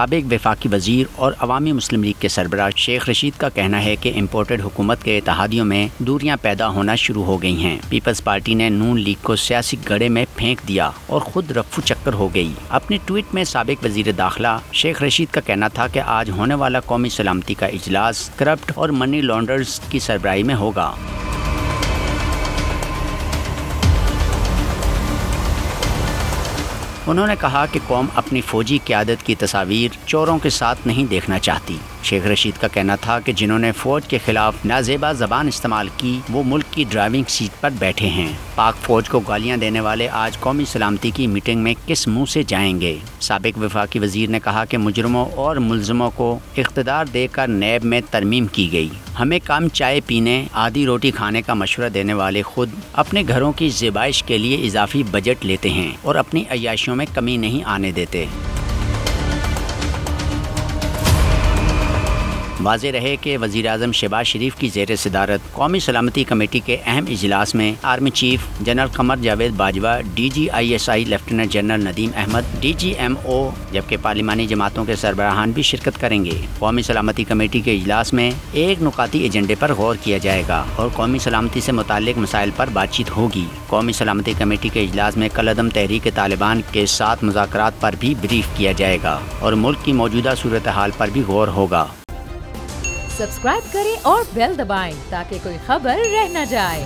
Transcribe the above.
سابق وفاقی وزیر اور عوامی مسلم لیگ کے سربراہ شیخ رشید کا کہنا ہے کہ امپورٹڈ حکومت کے اتحادیوں میں دوریاں پیدا ہونا شروع ہو گئی ہیں۔ پیپلز پارٹی نے نون لیگ کو سیاسی گڑھے میں پھینک دیا اور خود رفو چکر ہو گئی۔ اپنے ٹویٹ میں سابق وزیر داخلہ شیخ رشید کا کہنا تھا کہ آج ہونے والا قومی سلامتی کا اجلاس کرپٹ اور منی لانڈررز کی سربراہی میں ہوگا۔ انہوں نے کہا کہ قوم اپنی فوجی قیادت کی تصاویر چوروں کے ساتھ نہیں دیکھنا چاہتی۔ شیخ رشید کا کہنا تھا کہ جنہوں نے فوج کے خلاف نازیبا زبان استعمال کی وہ ملک کی ڈرائیونگ سیٹ پر بیٹھے ہیں۔ پاک فوج کو گالیاں دینے والے آج قومی سلامتی کی میٹنگ میں کس منہ سے جائیں گے؟ سابق وفاقی وزیر نے کہا کہ مجرموں اور ملزموں کو اقتدار دے کر نیب میں ترمیم کی گئی۔ ہمیں کم چائے پینے، آدھی روٹی کھانے کا مشورہ دینے والے خود اپنے گھروں کی زیبائش کے لیے اضافی بجٹ لیتے ہیں اور اپنی عیاشیوں میں کمی نہیں آنے دیتے۔ واضح رہے کہ وزیراعظم شہباز شریف کی زیر صدارت قومی سلامتی کمیٹی کے اہم اجلاس میں army chief general Qamar Javed Bajwa, D G I S I lieutenant general Nadeem Ahmed, D G M O جبکہ پارلیمانی جماعتوں کے سربراہان بھی شرکت کریں گے۔ قومی سلامتی کمیٹی کے اجلاس میں ایک نکاتی ایجنڈے پر غور کیا جائے گا اور قومی سلامتی سے متعلق مسائل پر بات چیت ہوگی۔ قومی سلامتی کمیٹی کے اجلاس میں کالعدم تحریک طالبان کے ساتھ مذاکرات پر بھی بریف کیا جائے گا اور ملک کی موجودہ صورتحال پر بھی غور ہوگا۔ سبسکرائب کریں اور بیل دبائیں تاکہ کوئی خبر رہ نہ جائے۔